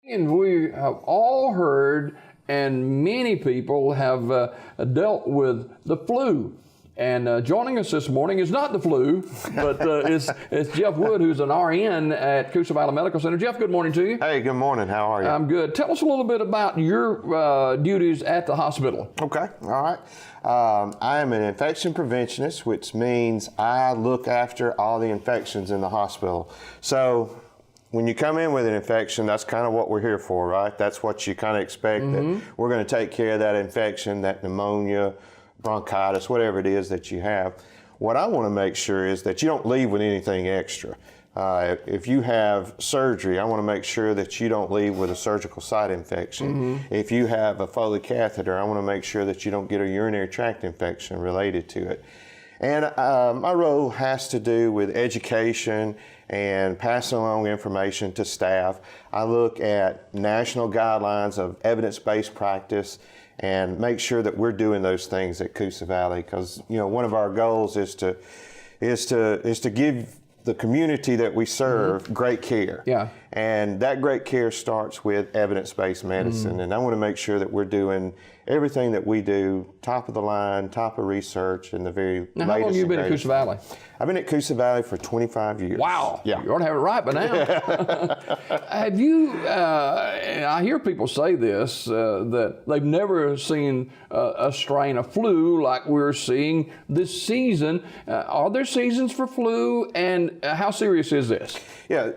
And we have all heard, and many people have dealt with the flu. And joining us this morning is not the flu, but it's Jeff Wood, who's an RN at Coosa Valley Medical Center. Jeff, good morning to you. Hey, good morning. How are you? I'm good. Tell us a little bit about your duties at the hospital. Okay. All right. I am an infection preventionist, which means I look after all the infections in the hospital. So when you come in with an infection, that's kind of what we're here for, right? That's what you kind of expect, that we're going to take care of that infection, that pneumonia, bronchitis, whatever it is that you have. What I want to make sure is that you don't leave with anything extra. If you have surgery, I want to make sure that you don't leave with a surgical site infection. If you have a Foley catheter, I want to make sure that you don't get a urinary tract infection related to it. And my role has to do with education and passing along information to staff. I look at national guidelines of evidence-based practice and make sure that we're doing those things at Coosa Valley, because one of our goals is to give the community that we serve great care. Yeah. And that great care starts with evidence-based medicine. And I want to make sure that we're doing everything that we do, top of the line, top of research, and the very latest. Now, how long have you been at Coosa Valley? I've been at Coosa Valley for 25 years. Wow. Yeah. You ought to have it right by now. Have you, and I hear people say this, that they've never seen a strain of flu like we're seeing this season. Are there seasons for flu, and how serious is this? Yeah,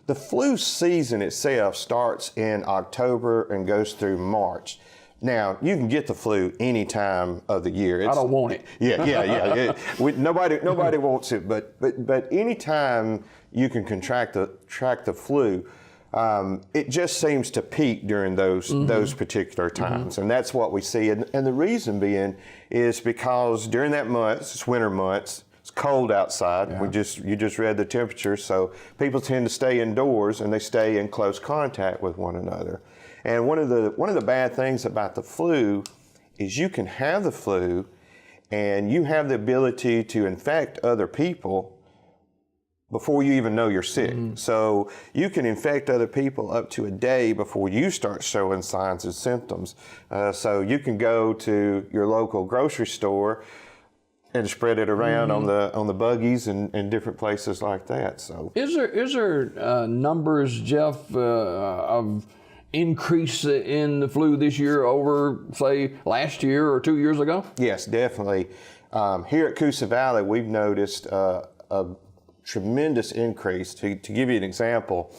the flu season itself starts in October and goes through March. Now, you can get the flu any time of the year. I don't want it. Yeah. Nobody wants it, but any time you can contract the flu, it just seems to peak during those particular times, and that's what we see. And the reason being is because during that month, it's winter months. It's cold outside. Yeah. You just read the temperature, so people tend to stay indoors and they stay in close contact with one another. And one of the bad things about the flu is you can have the flu and you have the ability to infect other people before you even know you're sick. So you can infect other people up to a day before you start showing signs and symptoms. So you can go to your local grocery store and spread it around on the buggies and different places like that. So is there numbers, Jeff, of increase in the flu this year over, say, last year or 2 years ago? Yes, definitely. Here at Coosa Valley, we've noticed a tremendous increase. To give you an example,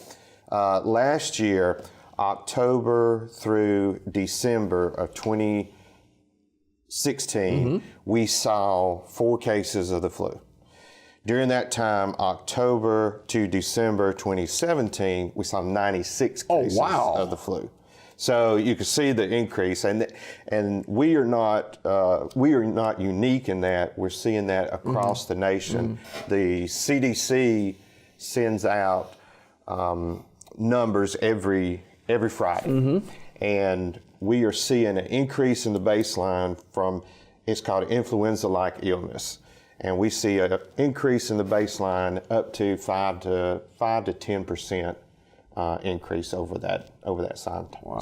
last year, October through December of 2016, we saw 4 cases of the flu. During that time, October to December 2017, we saw 96 cases of the flu. So you can see the increase, and we are not unique in that. We're seeing that across the nation. The CDC sends out numbers every Friday, and we are seeing an increase in the baseline from, it's called influenza-like illness. And we see an increase in the baseline up to 5 to 10% increase over that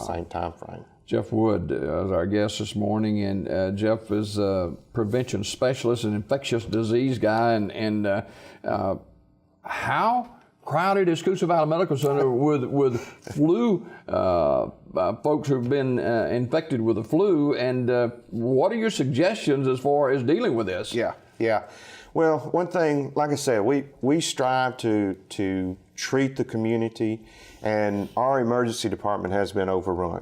same time frame. Jeff Wood is our guest this morning, and Jeff is a prevention specialist and infectious disease guy. And how crowded is Coosa Valley Medical Center with flu folks who've been infected with the flu? And what are your suggestions as far as dealing with this? Yeah. Well, one thing, like I said, we strive to treat the community, and our emergency department has been overrun.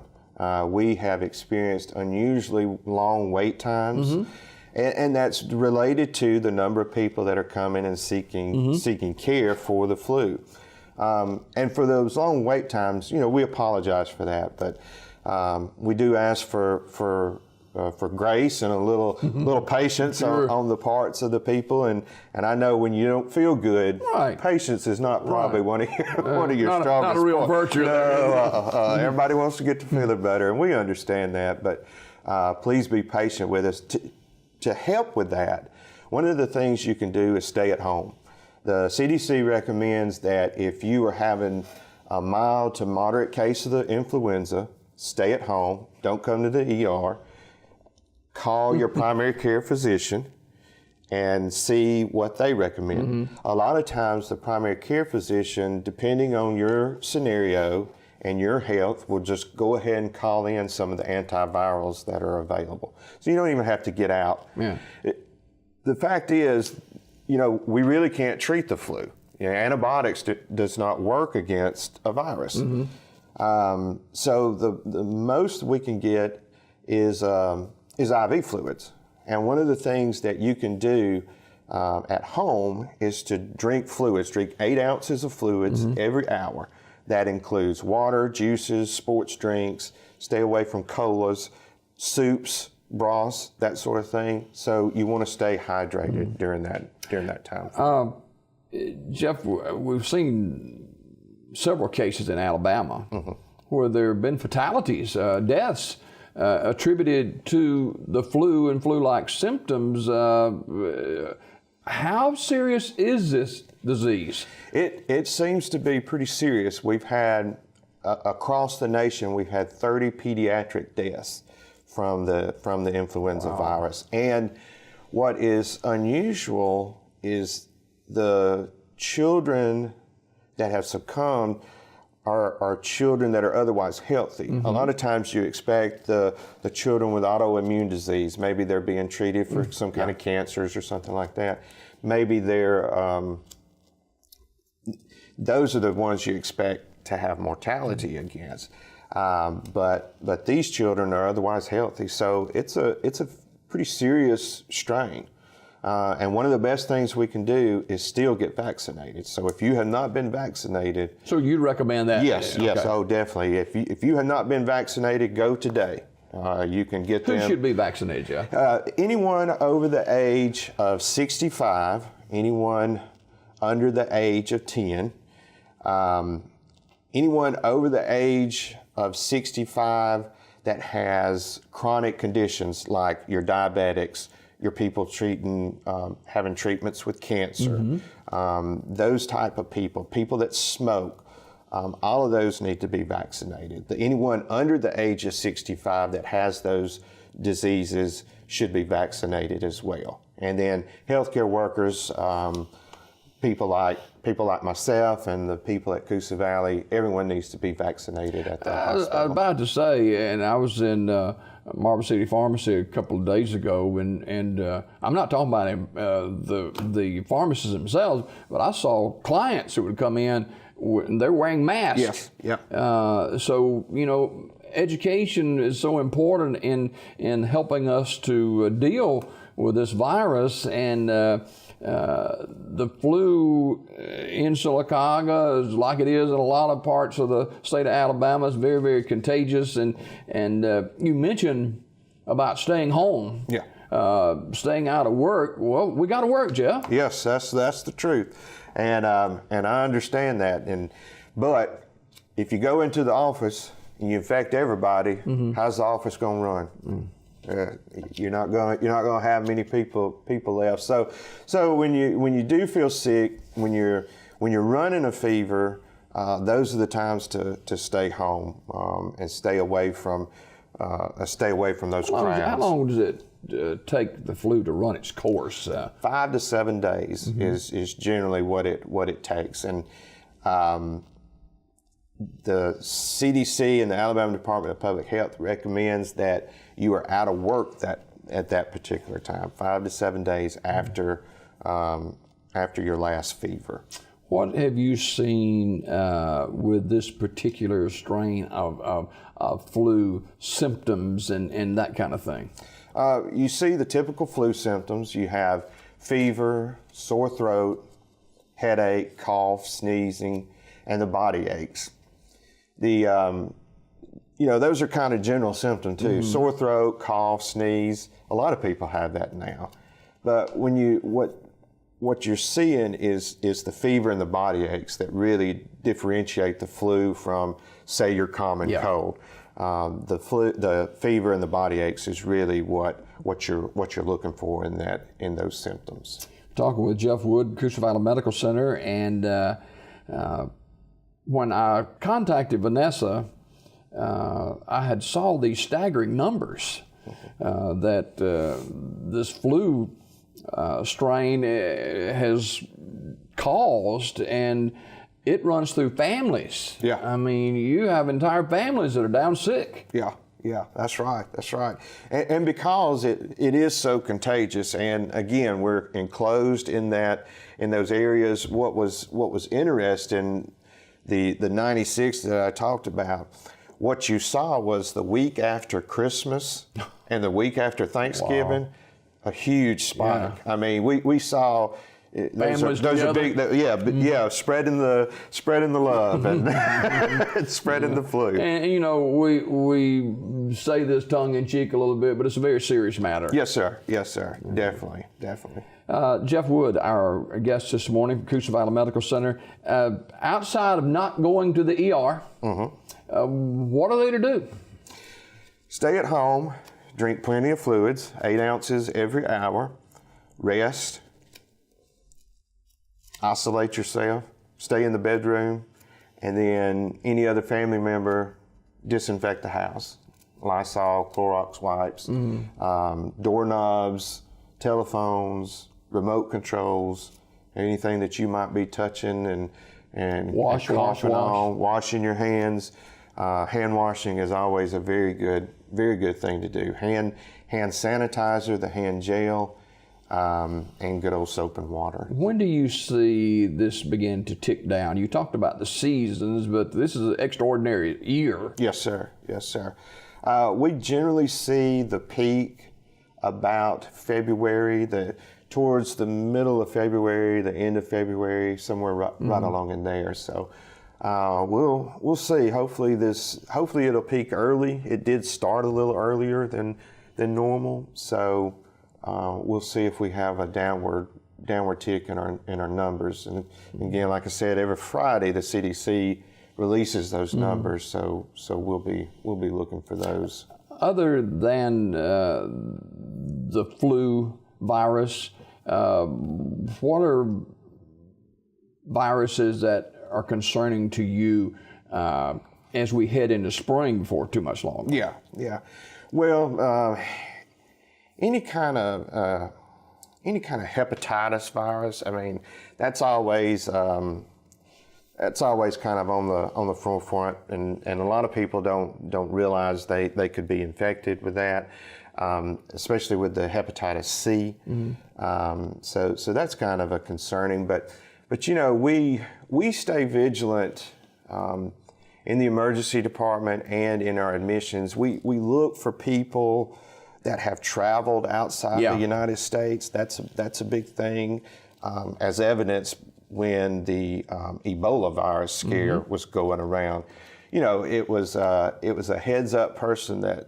We have experienced unusually long wait times, and that's related to the number of people that are coming and seeking care for the flu. And for those long wait times, we apologize for that, but we do ask for grace and a little patience on the parts of the people, and I know when you don't feel good, patience is not probably one of your strongest. Not a real virtue. No, everybody wants to get to feeling better, and we understand that. But please be patient with us. To help with that, one of the things you can do is stay at home. The CDC recommends that if you are having a mild to moderate case of the influenza, stay at home, don't come to the ER, call your primary care physician and see what they recommend. A lot of times the primary care physician, depending on your scenario and your health, will just go ahead and call in some of the antivirals that are available. So you don't even have to get out. Yeah. The fact is, we really can't treat the flu. Antibiotics does not work against a virus. So the most we can get is IV fluids. And one of the things that you can do at home is to drink fluids, drink 8 ounces of fluids every hour. That includes water, juices, sports drinks, stay away from colas, soups, broths, that sort of thing. So you want to stay hydrated during that time. Jeff, we've seen several cases in Alabama where there have been fatalities, deaths attributed to the flu and flu-like symptoms. How serious is this disease? It seems to be pretty serious. We've had, across the nation, we've had 30 pediatric deaths from the influenza virus. And what is unusual is the children that have succumbed are children that are otherwise healthy. A lot of times you expect the children with autoimmune disease, maybe they're being treated for some kind of cancers or something like that. Maybe those are the ones you expect to have mortality against. But these children are otherwise healthy. So it's a pretty serious strain. And one of the best things we can do is still get vaccinated. So if you have not been vaccinated... So you'd recommend that? Yes, okay. yes, oh, definitely. If you have not been vaccinated, go today. You can get them... Who should be vaccinated, Jeff? Anyone over the age of 65, anyone under the age of 10, anyone over the age of 65 that has chronic conditions like your diabetics, your people having treatments with cancer, those type of people that smoke, all of those need to be vaccinated. Anyone under the age of 65 that has those diseases should be vaccinated as well. And then healthcare workers, people like myself and the people at Coosa Valley, everyone needs to be vaccinated at the hospital. I was about to say, and I was in Marble City Pharmacy a couple of days ago, and I'm not talking about the pharmacists themselves, but I saw clients who would come in and they're wearing masks. Yes, yeah. So, education is so important in helping us to deal with this virus, and the flu in Sylacauga is like it is in a lot of parts of the state of Alabama. It's very, very contagious, and you mentioned about staying home. Yeah. Staying out of work. Well, we got to work, Jeff. Yes, that's the truth, and I understand that. But if you go into the office and you infect everybody, how's the office going to run? You're not going to have many people left. So when you do feel sick, when you're running a fever, those are the times to stay home and stay away from those crowds. How long does it take the flu to run its course? 5 to 7 days is generally what it takes, and the CDC and the Alabama Department of Public Health recommends that you are out of work at that particular time, 5 to 7 days after your last fever. What have you seen with this particular strain of flu symptoms and that kind of thing? You see the typical flu symptoms. You have fever, sore throat, headache, cough, sneezing, and the body aches. Those are kind of general symptoms too. Sore throat, cough, sneeze. A lot of people have that now. But what you're seeing is the fever and the body aches that really differentiate the flu from, say, your common cold. The fever and the body aches is really what you're looking for in those symptoms. Talking with Jeff Wood, Coosa Valley Medical Center, and when I contacted Vanessa, I had saw these staggering numbers that this flu strain has caused, and it runs through families. Yeah. I mean, you have entire families that are down sick. Yeah, that's right. And because it is so contagious, and again, we're enclosed in those areas. What was interesting, the 96 that I talked about, what you saw was the week after Christmas and the week after Thanksgiving, a huge spike. Yeah. I mean, we saw those are big. Spreading the love and spreading the flu. And you know, we say this tongue in cheek a little bit, but it's a very serious matter. Yes, sir. Definitely. Jeff Wood, our guest this morning from Coosa Valley Medical Center. Outside of not going to the ER, what are they to do? Stay at home, drink plenty of fluids, 8 ounces every hour, rest, isolate yourself, stay in the bedroom, and then any other family member, disinfect the house. Lysol, Clorox wipes, doorknobs, telephones, remote controls, anything that you might be touching and wash. Washing your hands. Hand washing is always a very good thing to do. Hand sanitizer, the hand gel, and good old soap and water. When do you see this begin to tick down? You talked about the seasons, but this is an extraordinary year. Yes, sir. We generally see the peak about February, towards the middle of February, the end of February, somewhere right along in there. So we'll see. Hopefully it'll peak early. It did start a little earlier than normal. So we'll see if we have a downward tick in our numbers. And again, like I said, every Friday the CDC releases those numbers. So we'll be looking for those. Other than the flu virus, what are viruses that are concerning to you as we head into spring before too much longer? Yeah. Well, any kind of hepatitis virus. I mean, that's always kind of on the forefront, and a lot of people don't realize they could be infected with that, especially with the hepatitis C. So that's kind of a concerning. But you know, we stay vigilant in the emergency department and in our admissions. We look for people that have traveled outside the United States. That's a big thing, as evidenced when the Ebola virus scare was going around. You know, it was a heads up person that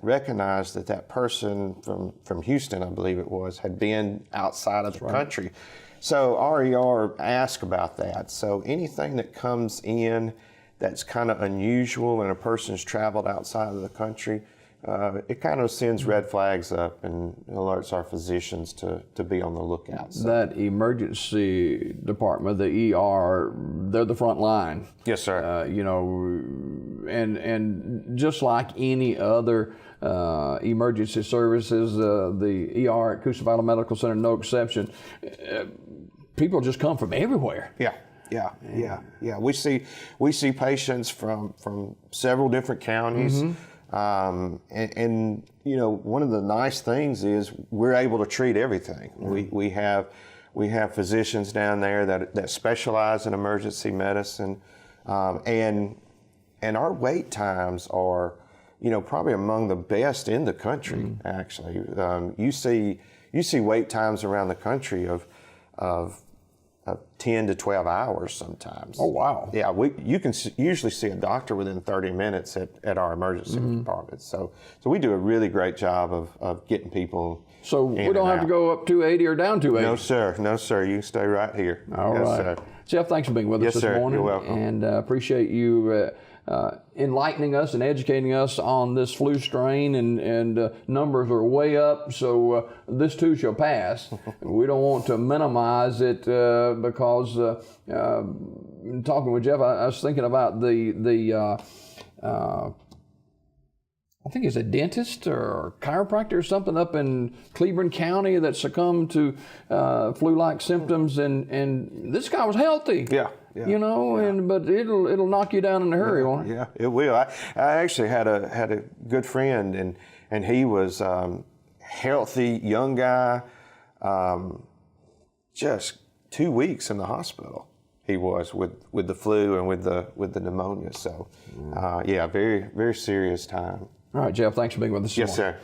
recognized that person from Houston, I believe it was, had been outside of the country. So RER asked about that. So anything that comes in that's kind of unusual and a person's traveled outside of the country, it kind of sends red flags up and alerts our physicians to be on the lookout. So. That emergency department, the ER, they're the front line. Yes, sir. You know, and just like any other emergency services, the ER at Coosa Valley Medical Center, no exception. People just come from everywhere. Yeah. We see patients from several different counties. And you know, one of the nice things is we're able to treat everything. We have physicians down there that specialize in emergency medicine, and our wait times are, you know, probably among the best in the country. Actually, you see wait times around the country of 10 to 12 hours sometimes. Oh, wow. Yeah, you can usually see a doctor within 30 minutes at our emergency department. So we do a really great job of getting people So we don't have to go up 280 or down 280? No, sir. You can stay right here. All right. Sir. Jeff, thanks for being with us this morning. You're welcome. And appreciate you enlightening us and educating us on this flu strain, and numbers are way up, so this too shall pass. We don't want to minimize it because talking with Jeff, I was thinking about I think he's a dentist or chiropractor or something up in Cleveland County that succumbed to flu-like symptoms, and this guy was healthy. Yeah. You know, but it'll knock you down in a hurry, won't it? Yeah, it will. I actually had a good friend, and he was healthy, young guy, just 2 weeks in the hospital. He was with the flu and with the pneumonia. So, yeah, very, very serious time. All right, Jeff, thanks for being with us. Yes, sir.